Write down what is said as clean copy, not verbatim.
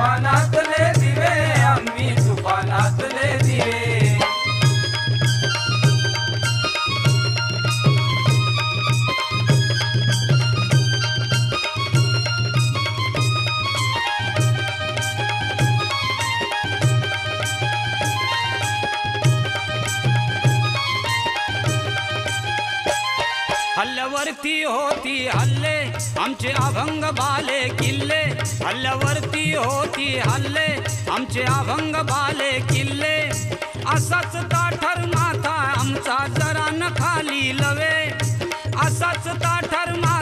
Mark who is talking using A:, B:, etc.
A: तुफानातले दिवे आम्ही तुफानातले दिवे
B: हल्ल्यावरती होती हल्ले आमचे अभंग बाले किल्ले हल्ल्यावरती होती हल्ले आमचे अभंग बाले किल्ले असाच ताठर माथा आमचा जरा न खाली लवे असाच ताठर माथा